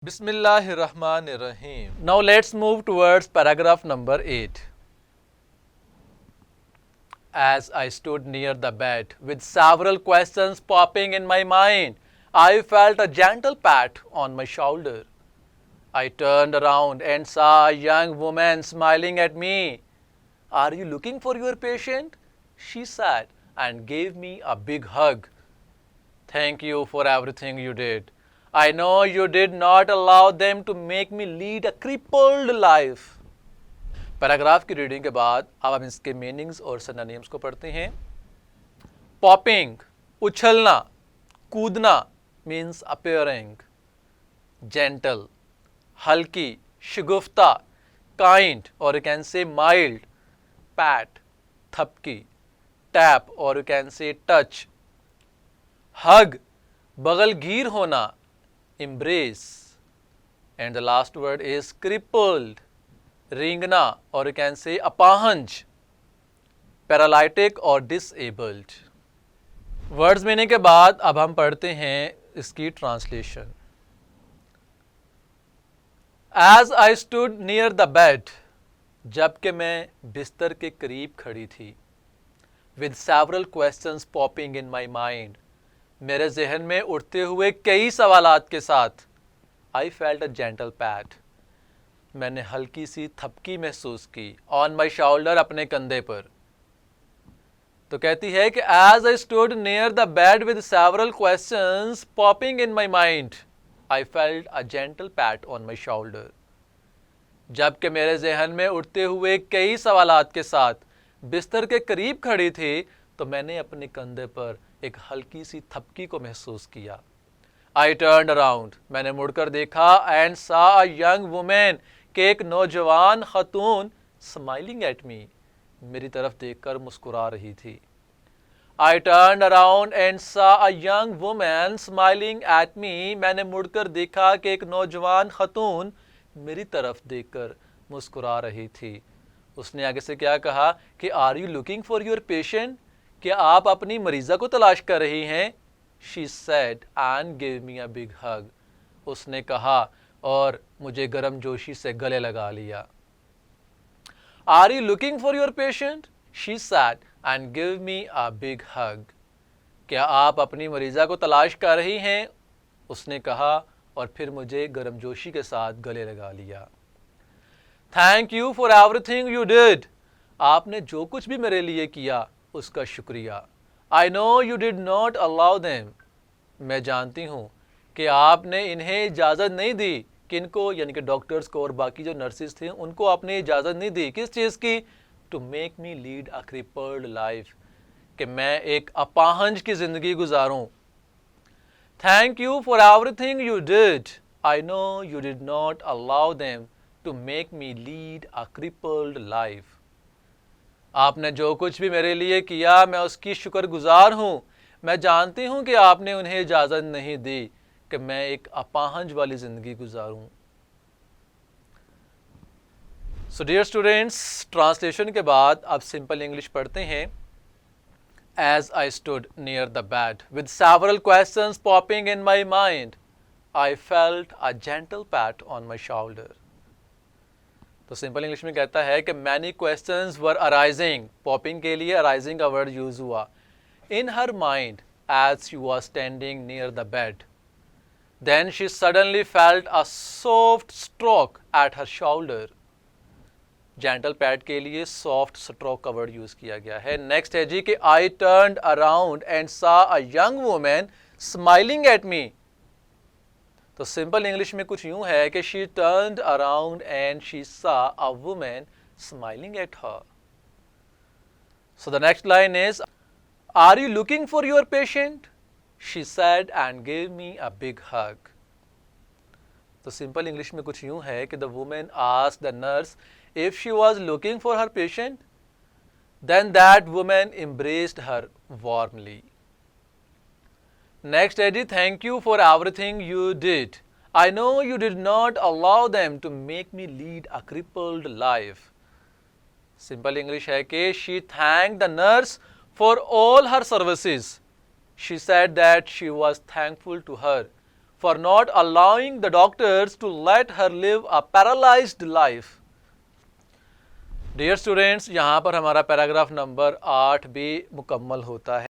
Bismillahirrahmanirrahim. Now let's move towards paragraph number 8. As I stood near the bed with several questions popping in my mind, I felt a gentle pat on my shoulder. I turned around and saw a young woman smiling at me. "Are you looking for your patient?" she said and gave me a big hug. "Thank you for everything you did. I know you did not allow them to make me lead a crippled life." Paragraph की reading के बाद अब हम इसके meanings और synonyms को पढ़ते हैं। पॉपिंग, उछलना, कूदना मीन्स अपीयरिंग। जेंटल, हल्की, शगुफ्ता, काइंड और you can say mild. Pat, थपकी, टैप और you can say touch. Hug, बगलगीर होना, embrace. And the last word is crippled, रींगना और you can say अपाहंज, पैरालिटिक और डिसेबल्ड। वर्ड्स मीनिंग के बाद अब हम पढ़ते हैं इसकी translation. As I stood near the bed, जबकि मैं बिस्तर के करीब खड़ी थी। With several questions popping in my mind, मेरे जहन में उठते हुए कई सवालात के साथ। I felt a gentle pat, मैंने हल्की सी थपकी महसूस की। On my shoulder, अपने कंधे पर। तो कहती है कि as I stood near the bed with several questions popping in my mind, I felt a gentle pat on my shoulder. जबकि मेरे जहन में उठते हुए कई सवालात के साथ बिस्तर के करीब खड़ी थी तो मैंने अपने कंधे पर एक हल्की सी थपकी को महसूस किया। I turned around, मैंने मुड़कर देखा and saw a young woman, कि एक नौजवान खतून smiling at me, मेरी तरफ देखकर मुस्कुरा रही थी। I turned around and saw a young woman smiling at me, मैंने मुड़कर देखा कि एक नौजवान खतून मेरी तरफ देखकर मुस्कुरा रही थी। उसने आगे से क्या कहा कि Are you looking for your patient? क्या आप अपनी मरीज़ा को तलाश कर रही हैं? She said and gave me a big hug. उसने कहा और मुझे गर्मजोशी से गले लगा लिया। Are you looking for your patient? She said and gave me a big hug. क्या आप अपनी मरीज़ा को तलाश कर रही हैं? उसने कहा और फिर मुझे गर्मजोशी के साथ गले लगा लिया। Thank you for everything you did. आपने जो कुछ भी मेरे लिए किया उसका शुक्रिया। I know you did not allow them. मैं जानती हूँ कि आपने इन्हें इजाज़त नहीं दी। किनको? यानी कि डॉक्टर्स को और बाकी जो नर्सिस थे उनको आपने इजाज़त नहीं दी। किस चीज़ की? To make me lead a crippled life, कि मैं एक अपाहंज की ज़िंदगी गुजारूँ। Thank you for everything you did. I know you did not allow them to make me lead a crippled life. आपने जो कुछ भी मेरे लिए किया मैं उसकी शुक्रगुजार हूँ। मैं जानती हूँ कि आपने उन्हें इजाज़त नहीं दी कि मैं एक अपाहंज वाली ज़िंदगी गुजारूँ। सो डियर स्टूडेंट्स, ट्रांसलेशन के बाद अब सिंपल इंग्लिश पढ़ते हैं। As I stood near the bed with several questions popping in my mind, I felt a gentle pat on my shoulder. तो सिंपल इंग्लिश में कहता है कि many questions were arising, popping के लिए arising का वर्ड यूज हुआ, in her mind as she was standing near the bed. Then she suddenly felt a soft stroke at her shoulder. Gentle pat के लिए soft stroke का word use किया गया है। नेक्स्ट है जी कि I turned around and saw a young woman smiling at me. तो simple English में कुछ यूं है कि she turned around and she saw a woman smiling at her. So the next line is, Are you looking for your patient? She said and gave me a big hug. तो simple English में कुछ यूं है कि the woman asked the nurse if she was looking for her patient. Then that woman embraced her warmly. Next है जी, thank you for everything you did. I know you did not allow them to make me lead a crippled life. Simple English है कि she thanked the nurse for all her services. She said that she was thankful to her for not allowing the doctors to let her live a paralyzed life. Dear students, यहाँ पर हमारा paragraph number 8 भी मुकम्मल होता है।